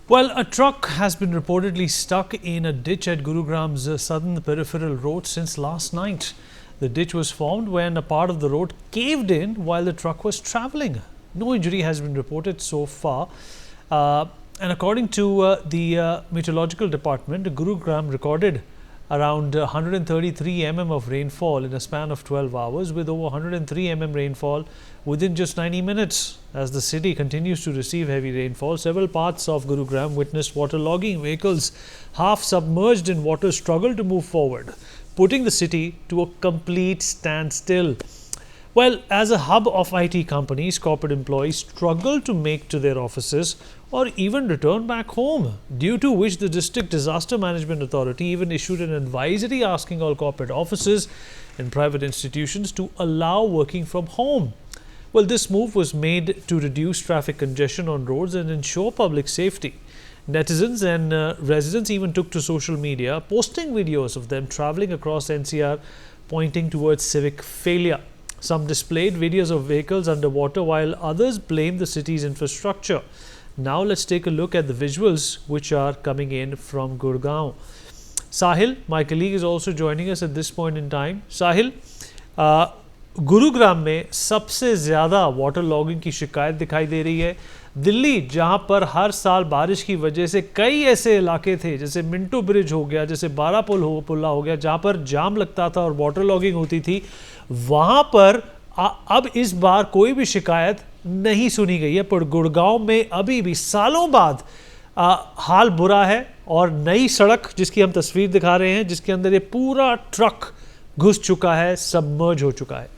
Well, a truck has been reportedly stuck in a ditch at Gurugram's southern peripheral road since last night. The ditch was formed when a part of the road caved in while the truck was travelling. No injury has been reported so far. And according to the meteorological department, Gurugram recorded around 133 mm of rainfall in a span of 12 hours, with over 103 mm rainfall within just 90 minutes. As the city continues to receive heavy rainfall, several parts of Gurugram witnessed waterlogging. Vehicles half submerged in water struggle to move forward, putting the city to a complete standstill. Well, as a hub of IT companies, corporate employees struggle to make to their offices or even return back home, due to which the District Disaster Management Authority even issued an advisory asking all corporate offices and private institutions to allow working from home. Well, this move was made to reduce traffic congestion on roads and ensure public safety. Netizens and residents even took to social media, posting videos of them travelling across NCR, pointing towards civic failure. Some displayed videos of vehicles underwater, while others blamed the city's infrastructure. Now let's take a look at the visuals which are coming in from Gurgaon. Sahil, my colleague, is also joining us at this point in time. Sahil, Gurugram में सबसे ज़्यादा water logging की शिकायत दिखाई दे रही है. दिल्ली, जहां पर हर साल बारिश की वजह से कई ऐसे इलाके थे, जैसे मिंटो ब्रिज हो गया, जैसे पुल्ला हो गया, जहां पर जाम लगता था और वाटर लॉगिंग होती थी, वहां पर अब इस बार कोई भी शिकायत नहीं सुनी गई है. पर गुड़गांव में अभी भी सालों बाद हाल बुरा है, और नई सड़क जिसकी हम तस्वीर दिखा रहे हैं, जिसके अंदर ये पूरा ट्रक घुस चुका है, सबमर्ज हो चुका है.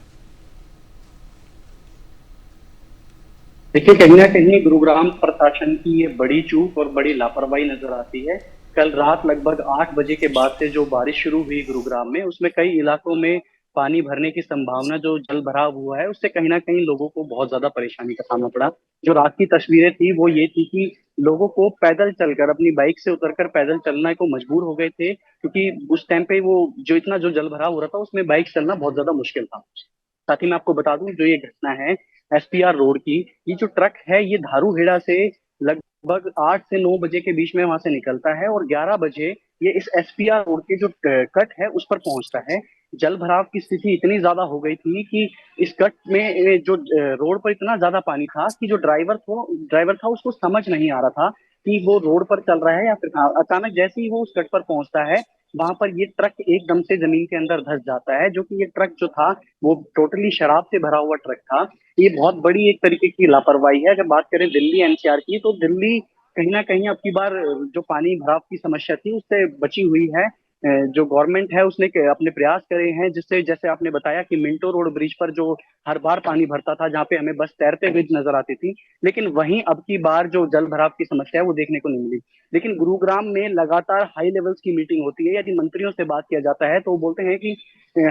देखिए, कहीं ना कहीं गुरुग्राम प्रशासन की ये बड़ी चूक और बड़ी लापरवाही नजर आती है. कल रात लगभग 8 बजे के बाद से जो बारिश शुरू हुई गुरुग्राम में, उसमें कई इलाकों में पानी भरने की संभावना, जो जल भराव हुआ है, उससे कहीं ना कहीं लोगों को बहुत ज्यादा परेशानी का सामना पड़ा. जो रात की तस्वीरें थी वो ये थी कि लोगों को पैदल चलकर, अपनी बाइक से उतरकर पैदल चलना को मजबूर हो गए थे, क्योंकि उस टाइम पे वो जो इतना जो जल भराव हो रहा था, उसमें बाइक चलना बहुत ज्यादा मुश्किल था. साथ ही मैं आपको बता दूं, जो ये घटना है एसपीआर रोड की, ये जो ट्रक है ये धारूहेड़ा से लगभग 8 से 9 बजे के बीच में वहां से निकलता है, और 11 बजे ये इस एसपीआर रोड के जो कट है उस पर पहुंचता है. जल भराव की स्थिति इतनी ज्यादा हो गई थी कि इस कट में जो रोड पर इतना ज्यादा पानी था कि जो ड्राइवर था उसको समझ नहीं आ रहा था कि वो रोड पर चल रहा है या फिर अचानक जैसे ही वो उस कट पर पहुंचता है, वहां पर ये ट्रक एकदम से जमीन के अंदर धंस जाता है. जो कि ये ट्रक जो था वो टोटली शराब से भरा हुआ ट्रक था. ये बहुत बड़ी एक तरीके की लापरवाही है. अगर बात करें दिल्ली एनसीआर की, तो दिल्ली कहीं ना कहीं अब की बार जो पानी भराव की समस्या थी उससे बची हुई है. जो गवर्नमेंट है उसने अपने प्रयास करे हैं, जिससे जैसे आपने बताया कि मिंटो रोड ब्रिज पर जो हर बार पानी भरता था, जहाँ पे हमें बस तैरते हुए नजर आती थी, लेकिन वहीं अब की बार जो जल भराव की समस्या है वो देखने को नहीं मिली. लेकिन गुरुग्राम में लगातार हाई लेवल्स की मीटिंग होती है. यदि मंत्रियों से बात किया जाता है तो वो बोलते हैं कि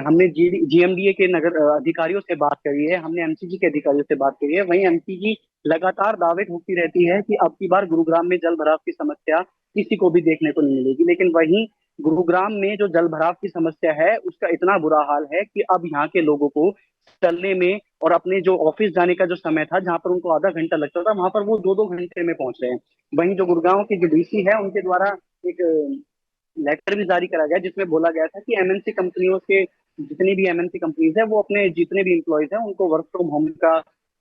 हमने जीएमडीए के नगर अधिकारियों से बात करी है, हमने एमसीजी के अधिकारियों से बात करी है. वहीं एमसीजी लगातार दावे ठोकती रहती है कि अब की बार गुरुग्राम में जल भराव की समस्या किसी को भी देखने को नहीं मिलेगी. लेकिन वहीं गुरुग्राम में जो जल भराव की समस्या है उसका इतना बुरा हाल है कि अब यहाँ के लोगों को चलने में और अपने जो ऑफिस जाने का जो समय था, जहां पर उनको आधा घंटा लगता था, वहां पर वो 2-2 घंटे में पहुंच रहे हैं. वहीं जो गुड़गांव के जो डीसी है उनके द्वारा एक लेटर भी जारी करा गया, जिसमें बोला गया था कि एमएनसी कंपनियों के जितनी भी एमएनसी कंपनीज है वो अपने जितने भी एम्प्लॉयज हैं उनको वर्क फ्रॉम होम का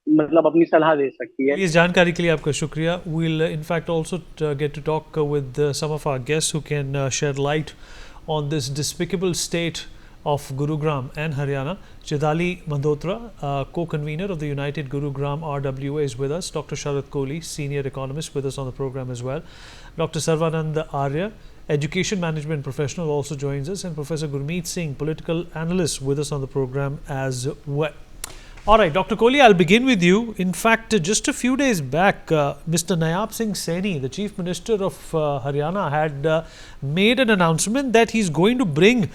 मतलब अपनी सलाह दे सकती है. इस जानकारी के लिए आपका शुक्रिया. We'll in fact also get to talk with some of our guests who can shed light on this despicable state of Gurugram and Haryana. Chidali Mandotra, co-convener of the United Gurugram RWA, is with us. Dr. Sharat Kohli, senior economist, with us on the program as well. Dr. Sarvanand Arya, education management professional, also joins us, and Professor Gurmeet Singh, political analyst, with us on the program as well. All right, Dr. Kohli, I'll begin with you. In fact, just a few days back, Mr. Nayab Singh Saini, the Chief Minister of Haryana, had made an announcement that he's going to bring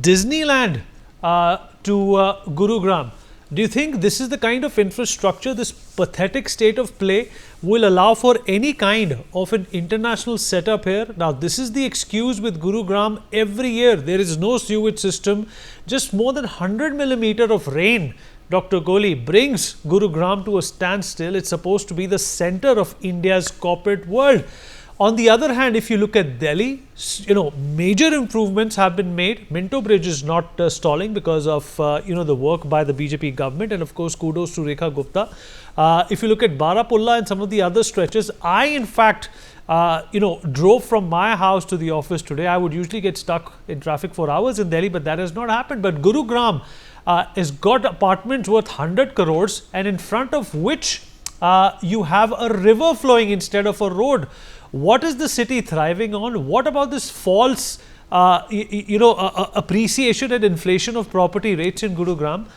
Disneyland to Gurugram. Do you think this is the kind of infrastructure, this pathetic state of play, will allow for any kind of an international setup here? Now, this is the excuse with Gurugram every year. There is no sewage system, just more than 100 millimeter of rain Dr. Kohli, brings Gurugram to a standstill. It's supposed to be the center of India's corporate world. On the other hand, if you look at Delhi, major improvements have been made. Minto Bridge is not stalling because of the work by the BJP government, and of course kudos to Rekha Gupta. If you look at Barapulla and some of the other stretches, I in fact drove from my house to the office today. I would usually get stuck in traffic for hours in Delhi, but that has not happened. But Gurugram has got apartments worth 100 crores, and in front of which you have a river flowing instead of a road. What is the city thriving on? What about this false appreciation and inflation of property rates in Gurugram?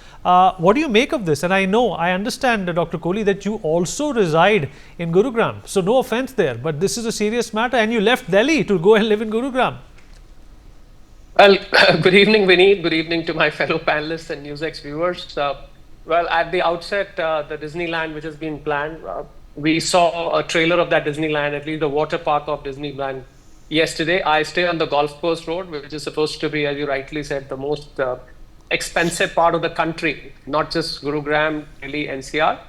What do you make of this? And I understand, Dr. Kohli, that you also reside in Gurugram. So no offense there, but this is a serious matter, and you left Delhi to go and live in Gurugram. Well, good evening, Vineet. Good evening to my fellow panelists and Newsx viewers. Well, at the outset, the Disneyland, which has been planned, we saw a trailer of that Disneyland, at least the water park of Disneyland, yesterday. I stay on the Golf Course Road, which is supposed to be, as you rightly said, the most expensive part of the country, not just Gurugram, Delhi, NCR.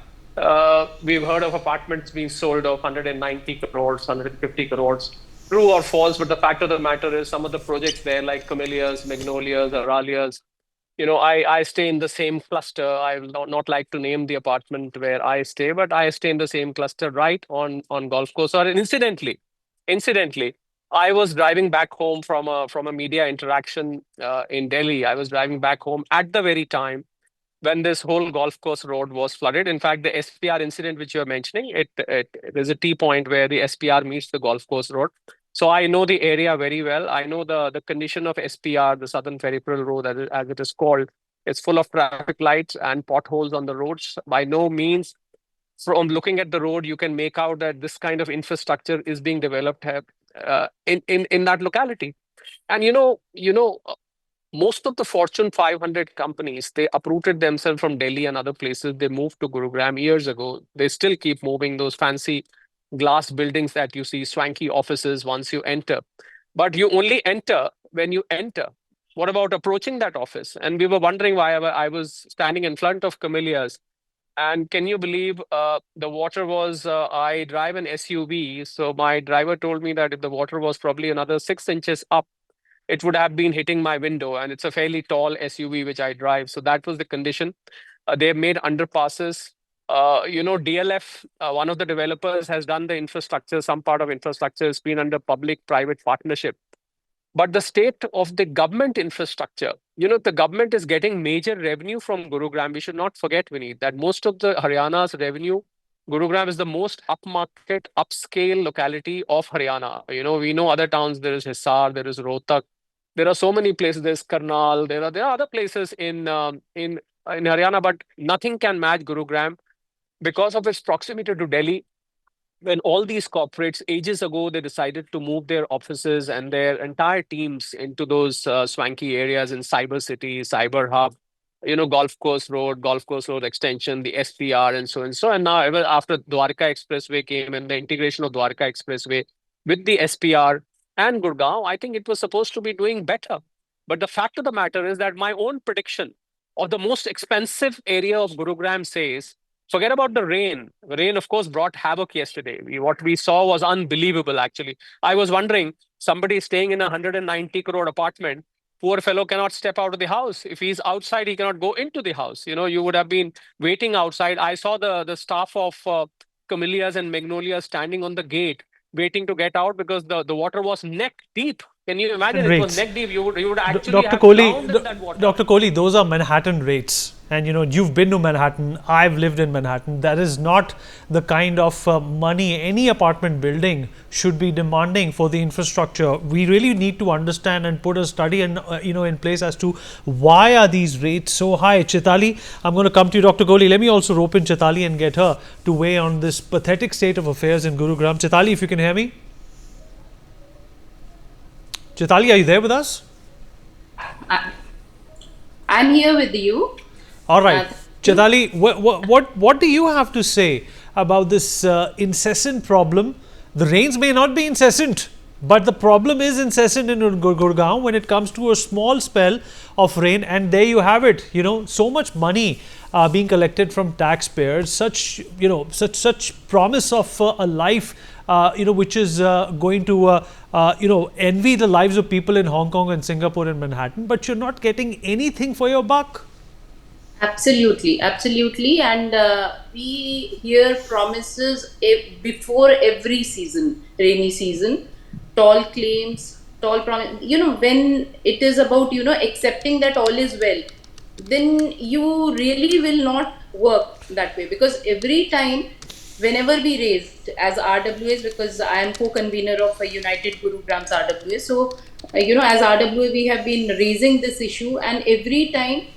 We've heard of apartments being sold of 190 crores, 150 crores. True or false, but the fact of the matter is some of the projects there, like Camellias, Magnolias, Aralias, I stay in the same cluster. I will not like to name the apartment where I stay, but I stay in the same cluster right on Golf Course. Or incidentally, I was driving back home from a media interaction in Delhi. I was driving back home at the very time when this whole Golf Course Road was flooded. In fact, the SPR incident which you are mentioning, there's a T point where the SPR meets the Golf Course Road. So I know the area very well. I know the condition of SPR, the Southern Peripheral Road, as it is called. It's full of traffic lights and potholes on the roads. By no means, from looking at the road, you can make out that this kind of infrastructure is being developed in that locality. And most of the Fortune 500 companies, they uprooted themselves from Delhi and other places. They moved to Gurugram years ago. They still keep moving, those fancy glass buildings that you see, swanky offices once you enter. But you only enter when you enter. What about approaching that office? And we were wondering why I was standing in front of Camellias. And can you believe the water was, I drive an SUV. So my driver told me that if the water was probably another 6 inches up, it would have been hitting my window. And it's a fairly tall SUV which I drive. So that was the condition. They've made underpasses. DLF, one of the developers, has done the infrastructure. Some part of infrastructure has been under public-private partnership. But the state of the government infrastructure, the government is getting major revenue from Gurugram. We should not forget, Vineet, that most of the Haryana's revenue, Gurugram is the most upmarket, upscale locality of Haryana. We know other towns. There is Hisar, there is Rohtak. There are so many places. There's Karnal. There are other places in Haryana, but nothing can match Gurugram because of its proximity to Delhi. When all these corporates, ages ago, they decided to move their offices and their entire teams into those swanky areas in Cyber City, Cyber Hub, Golf Course Road Extension, the SPR, and so and so. And now, ever after Dwarka Expressway came and the integration of Dwarka Expressway with the SPR and Gurgaon, I think it was supposed to be doing better. But the fact of the matter is that my own prediction of the most expensive area of Gurugram says, forget about the rain. The rain, of course, brought havoc yesterday. What we saw was unbelievable, actually. I was wondering, somebody staying in a 190 crore apartment, poor fellow cannot step out of the house. If he's outside, he cannot go into the house. You would have been waiting outside. I saw the staff of Camellias and Magnolias standing on the gate, waiting to get out because the water was neck deep. Can you imagine? It was neck deep. You would actually have drowned in that water. Dr. Kohli, those are Manhattan rates. And you've been to Manhattan. I've lived in Manhattan. That is not the kind of money any apartment building should be demanding for the infrastructure. We really need to understand and put a study in place as to why are these rates so high. Chitali, I'm going to come to you, Dr. Kohli. Let me also rope in Chitali and get her to weigh on this pathetic state of affairs in Gurugram. Chitali, if you can hear me. Chitali, are you there with us? I'm here with you. All right, Chitali, what do you have to say about this incessant problem? The rains may not be incessant, but the problem is incessant in Gurgaon when it comes to a small spell of rain, and there you have it. So much money being collected from taxpayers, such such promise of a life which is going to envy the lives of people in Hong Kong and Singapore and Manhattan, but you're not getting anything for your buck. Absolutely, absolutely. And we hear promises before every season, rainy season, tall claims, tall promise. When it is about, accepting that all is well, then you really will not work that way, because every time, whenever we raised as RWAs, because I am co-convener of a United Gurugram's RWA. So, as RWA, we have been raising this issue, and every time,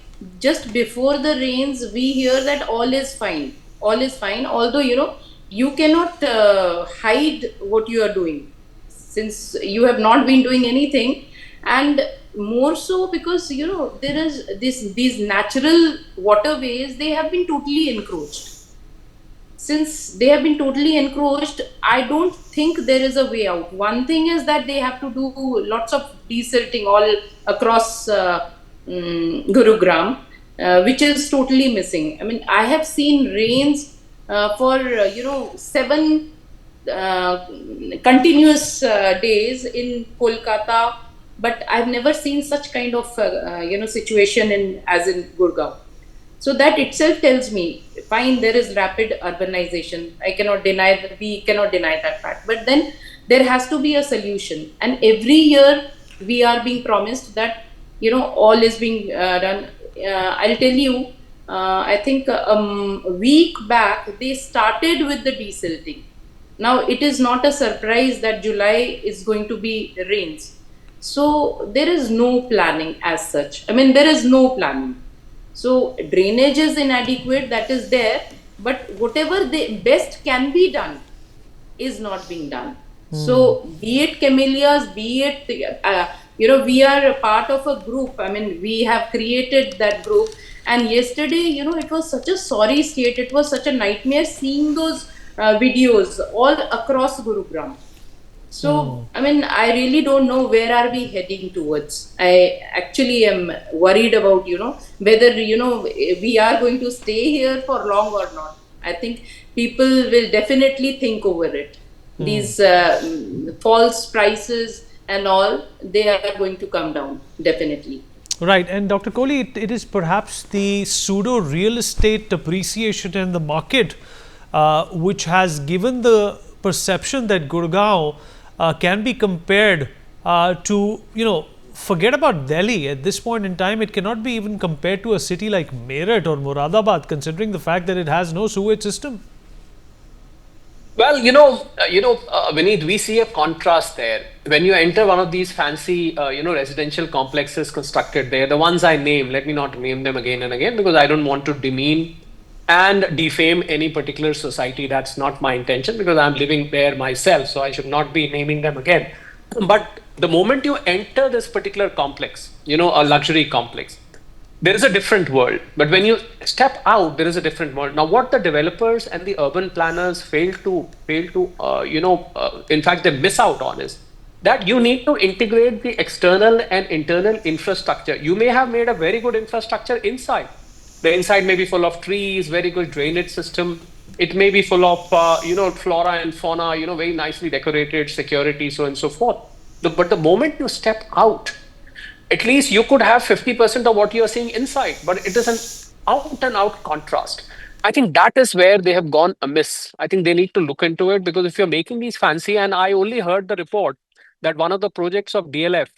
just before the rains, we hear that all is fine. All is fine. Although, you cannot hide what you are doing, since you have not been doing anything. And more so because, there is these natural waterways, they have been totally encroached. Since they have been totally encroached, I don't think there is a way out. One thing is that they have to do lots of desilting all across Gurugram, which is totally missing. I mean, I have seen rains for 7 continuous days in Kolkata, but I've never seen such kind of situation as in Gurgaon. So that itself tells me, fine, there is rapid urbanization. I cannot deny that, we cannot deny that fact. But then there has to be a solution. And every year we are being promised that, all is being done. I'll tell you, I think a week back, they started with the desilting. Now, it is not a surprise that July is going to be rains. So there is no planning as such. I mean, there is no planning. So drainage is inadequate, that is there, but whatever the best can be done is not being done. So be it camellias, be it, we are a part of a group. I mean, we have created that group. And yesterday, it was such a sorry state. It was such a nightmare seeing those videos all across Gurugram. So, I mean, I really don't know where are we heading towards. I actually am worried about, whether, we are going to stay here for long or not. I think people will definitely think over it. These false prices and all, they are going to come down, definitely. Right. And Dr. Kohli, it is perhaps the pseudo real estate appreciation in the market which has given the perception that Gurgaon can be compared to, forget about Delhi. At this point in time, it cannot be even compared to a city like Meerut or Moradabad, considering the fact that it has no sewage system. Well, Vineet, we see a contrast there. When you enter one of these fancy, residential complexes constructed there, the ones I name, let me not name them again and again, because I don't want to demean and defame any particular society. That's not my intention, because I'm living there myself, so I should not be naming them again. But the moment you enter this particular complex, a luxury complex, there is a different world. But when you step out, there is a different world. Now, what the developers and the urban planners fail to, in fact, they miss out on is that you need to integrate the external and internal infrastructure. You may have made a very good infrastructure inside. The inside may be full of trees, very good drainage system. It may be full of, flora and fauna, very nicely decorated, security, so on and so forth. But the moment you step out, at least you could have 50% of what you are seeing inside, but it is an out and out contrast. I think that is where they have gone amiss. I think they need to look into it, because if you're making these fancy, and I only heard the report that one of the projects of DLF,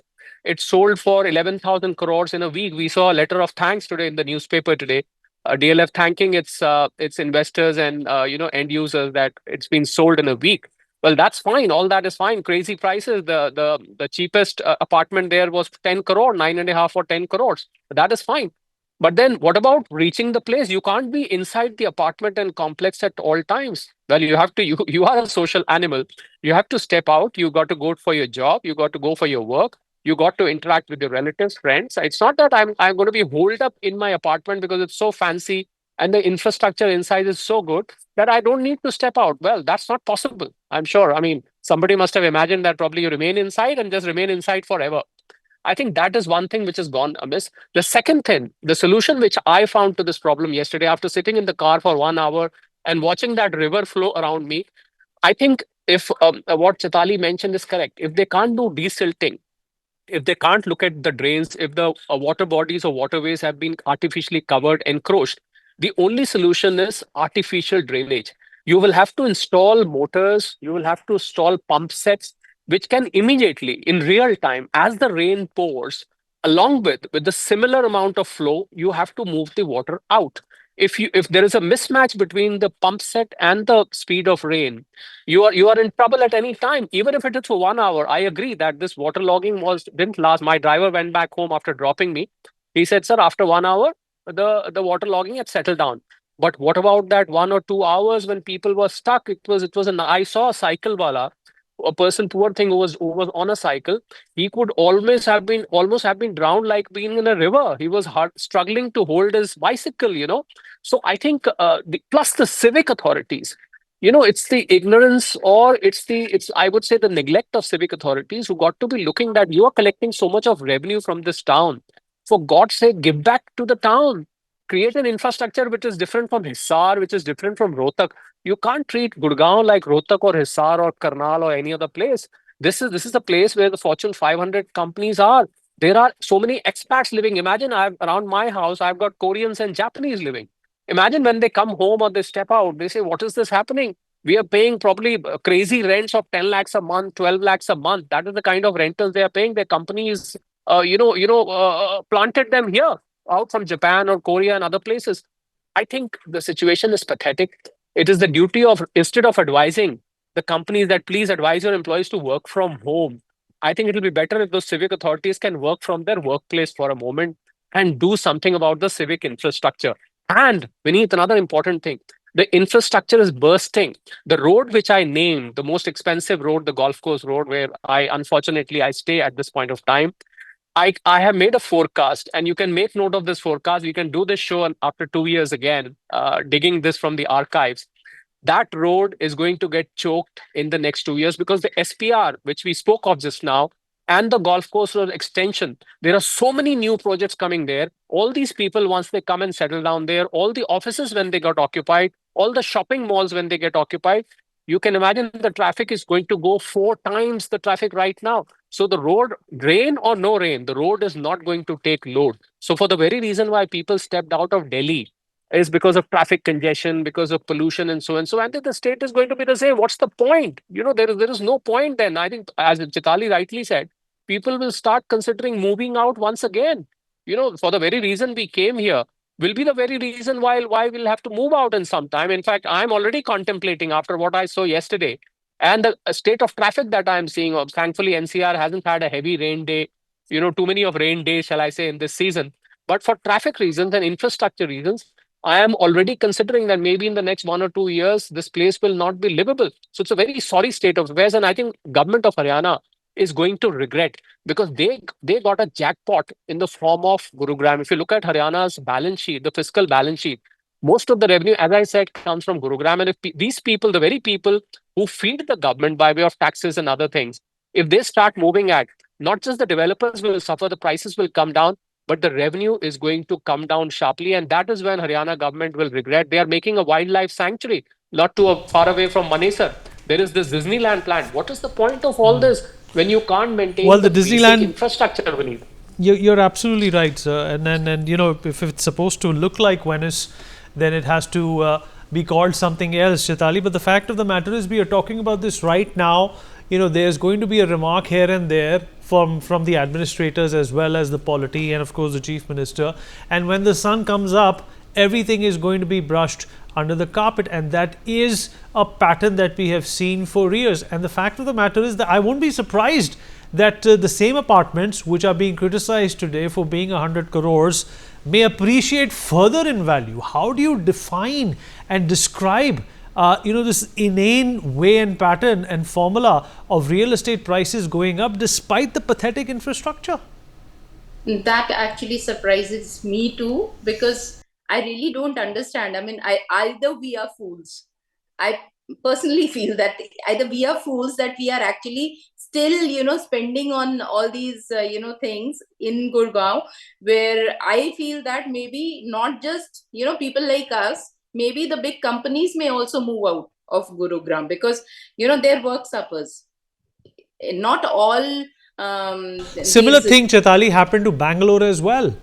it sold for 11,000 crores in a week. We saw a letter of thanks today in the newspaper today. DLF thanking its investors and end users that it's been sold in a week. Well, that's fine. All that is fine. Crazy prices. The cheapest apartment there was 10 crore, 9.5 or 10 crores. That is fine. But then what about reaching the place? You can't be inside the apartment and complex at all times. Well, you have to, you are a social animal. You have to step out. You got to go for your job. You got to go for your work. You got to interact with your relatives, friends. It's not that I'm going to be holed up in my apartment because it's so fancy and the infrastructure inside is so good that I don't need to step out. Well, that's not possible, I'm sure. I mean, somebody must have imagined that probably you remain inside and just remain inside forever. I think that is one thing which has gone amiss. The second thing, the solution which I found to this problem yesterday after sitting in the car for 1 hour and watching that river flow around me, I think if what Chetali mentioned is correct, if they can't do desilting, if they can't look at the drains, if the water bodies or waterways have been artificially covered, encroached, the only solution is artificial drainage. You will have to install motors, you will have to install pump sets, which can immediately, in real time, as the rain pours, along with the similar amount of flow, you have to move the water out. If there is a mismatch between the pump set and the speed of rain, you are in trouble at any time, even if it is for 1 hour. I agree that this waterlogging was didn't last. My driver went back home after dropping me. He said, "Sir, after 1 hour, the waterlogging had settled down." But what about that 1 or 2 hours when people were stuck? It was an I saw a cycle wala, a person, poor thing, who was on a cycle. He could almost have been drowned, like being in a river. He was struggling to hold his bicycle. So I think plus the civic authorities, it's the ignorance, or it's I would say the neglect of civic authorities, who got to be looking that you are collecting so much of revenue from this town. For God's sake, give back to the town. Create an infrastructure which is different from Hisar, which is different from Rohtak. You can't treat Gurgaon like Rohtak or Hisar or Karnal or any other place. This is a place where the Fortune 500 companies are. There are so many expats living. Imagine, around my house, I've got Koreans and Japanese living. Imagine when they come home or they step out, they say, "What is this happening? We are paying probably crazy rents of 10 lakhs a month, 12 lakhs a month. That is the kind of rentals they are paying. Their companies, planted them here, out from Japan or Korea and other places." I think the situation is pathetic. It is the duty of, instead of advising the companies that please advise your employees to work from home, I think it will be better if those civic authorities can work from their workplace for a moment and do something about the civic infrastructure. And we need another important thing. The infrastructure is bursting. The road which I named, the most expensive road, the golf course road, where I stay at this point of time, I have made a forecast, and you can make note of this forecast. You can do this show after 2 years again, digging this from the archives. That road is going to get choked in the next 2 years because the SPR, which we spoke of just now, and the golf course road extension, there are so many new projects coming there. All these people, once they come and settle down there, all the offices when they got occupied, all the shopping malls when they get occupied, you can imagine the traffic is going to go 4 times the traffic right now. So the road, rain or no rain, the road is not going to take load. So for the very reason why people stepped out of Delhi is because of traffic congestion, because of pollution and so and so. And then the state is going to be the same. What's the point? There is no point then. I think, as Chitali rightly said, people will start considering moving out once again. For the very reason we came here, will be the very reason why we'll have to move out in some time. In fact, I'm already contemplating after what I saw yesterday and the state of traffic that I'm seeing. Thankfully, NCR hasn't had a heavy rain day, too many of rain days, shall I say, in this season. But for traffic reasons and infrastructure reasons, I am already considering that maybe in the next 1 or 2 years, this place will not be livable. So it's a very sorry state of affairs. And I think government of Haryana is going to regret, because they got a jackpot in the form of Gurugram. If you look at Haryana's balance sheet, the fiscal balance sheet, most of the revenue, as I said, comes from Gurugram. And if these people, the very people who feed the government by way of taxes and other things, if they start moving at, not just the developers will suffer, the prices will come down, but the revenue is going to come down sharply. And that is when Haryana government will regret. They are making a wildlife sanctuary, not too far away from Manesar. There is this Disneyland plan. What is the point of all this when you can't maintain Well, the the basic Disneyland, infrastructure beneath? you're absolutely right, sir. And if it's supposed to look like Venice, then it has to be called something else, Chetali. But the fact of the matter is, we are talking about this right now. There's going to be a remark here and there from the administrators as well as the polity and of course the chief minister. And when the sun comes up, everything is going to be brushed under the carpet, and that is a pattern that we have seen for years. And the fact of the matter is that I won't be surprised that the same apartments which are being criticized today for being 100 crores may appreciate further in value. How do you define and describe this inane way and pattern and formula of real estate prices going up despite the pathetic infrastructure? That actually surprises me too, because I really don't understand. I mean, either we are fools. I personally feel that either we are fools, that we are actually still, spending on all these, things in Gurgaon, where I feel that maybe not just, people like us, maybe the big companies may also move out of Gurugram, because, their work suffers. Not all Similar these. thing, Chaitali, happened to Bangalore as well.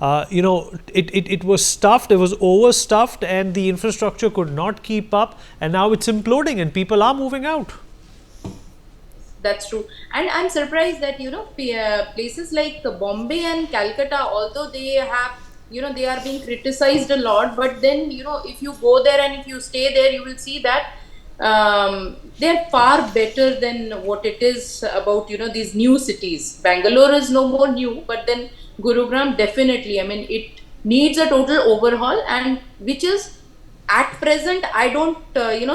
It was stuffed, it was overstuffed, and the infrastructure could not keep up, and now it's imploding and people are moving out. That's true. And I'm surprised that, places like Bombay and Calcutta, although they have, they are being criticized a lot, but then, if you go there and if you stay there, you will see that they're far better than what it is about, these new cities. Bangalore is no more new, but then Gurugram definitely, I mean, it needs a total overhaul, and which is at present, I don't,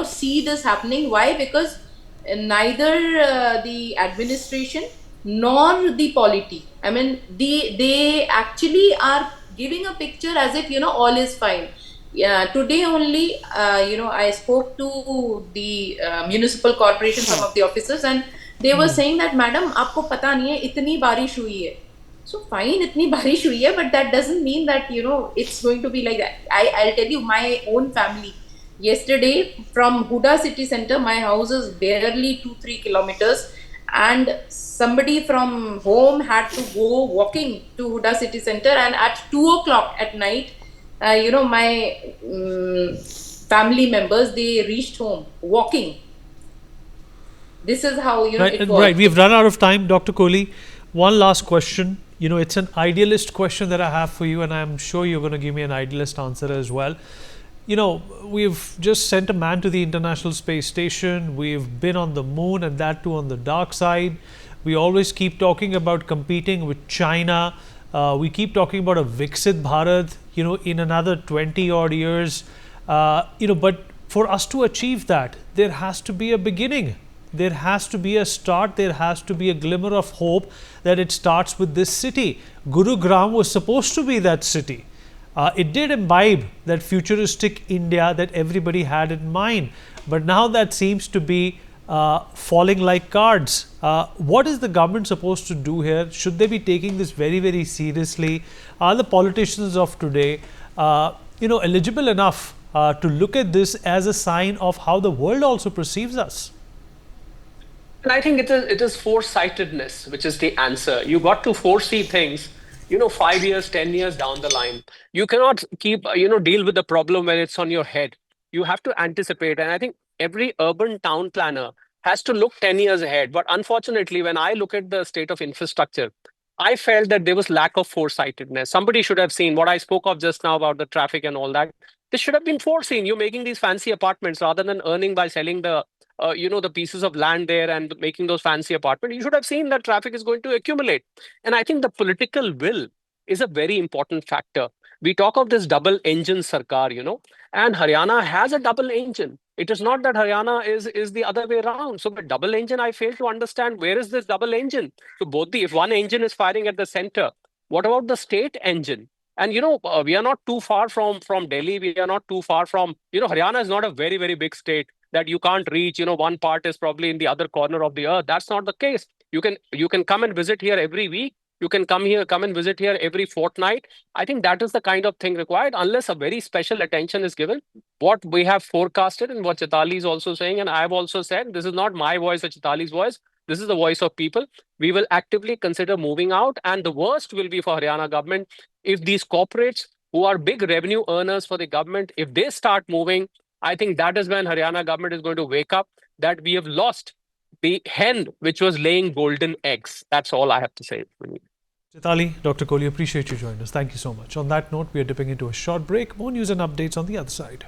see this happening. Why? Because neither the administration nor the polity, I mean, they actually are giving a picture as if, all is fine. Yeah, today only, I spoke to the municipal corporation, some of the officers, and they were saying that, madam, आपको पता नहीं है इतनी बारिश हुई है. So fine, इतनी बारिश हुई है, but that doesn't mean that, it's going to be like that. I'll tell you my own family. Yesterday, from Huda city center, my house is barely 2-3 kilometers, and somebody from home had to go walking to Huda city center, and at 2 o'clock at night, my family members, they reached home walking. This is how, Right, it was. right. We've run out of time, Dr. Kohli. One last question. It's an idealist question that I have for you, and I'm sure you're going to give me an idealist answer as well. We've just sent a man to the International Space Station. We've been on the moon, and that too on the dark side. We always keep talking about competing with China. We keep talking about a Viksit Bharat, in another 20 odd years. But for us to achieve that, there has to be a beginning. There has to be a start. There has to be a glimmer of hope that it starts with this city. Gurugram was supposed to be that city. It did imbibe that futuristic India that everybody had in mind. But now that seems to be falling like cards. What is the government supposed to do here? Should they be taking this very, very seriously? Are the politicians of today, eligible enough to look at this as a sign of how the world also perceives us? And I think it is foresightedness, which is the answer. You got to foresee things, 5 years, 10 years down the line. You cannot keep, deal with the problem when it's on your head. You have to anticipate. And I think every urban town planner has to look 10 years ahead. But unfortunately, when I look at the state of infrastructure, I felt that there was lack of foresightedness. Somebody should have seen what I spoke of just now about the traffic and all that. This should have been foreseen. You're making these fancy apartments rather than earning by selling the the pieces of land there and making those fancy apartments. You should have seen that traffic is going to accumulate. And I think the political will is a very important factor. We talk of this double engine sarkar, and Haryana has a double engine. It is not that Haryana is the other way around. So with double engine, I fail to understand where is this double engine. So if one engine is firing at the center, what about the state engine? And we are not too far from Delhi. We are not too far from Haryana is not a very, very big state that you can't reach. One part is probably in the other corner of the earth. That's not the case. You can come and visit here every week. You can come and visit here every fortnight. I think that is the kind of thing required, unless a very special attention is given. What we have forecasted and what Chaitali is also saying, and I've also said, this is not my voice or Chaitali's voice. This is the voice of people. We will actively consider moving out, and the worst will be for Haryana government if these corporates who are big revenue earners for the government, if they start moving. I think that is when Haryana government is going to wake up that we have lost the hen which was laying golden eggs. That's all I have to say. Chaitali, Dr. Kohli, appreciate you joining us. Thank you so much. On that note, we are dipping into a short break. More news and updates on the other side.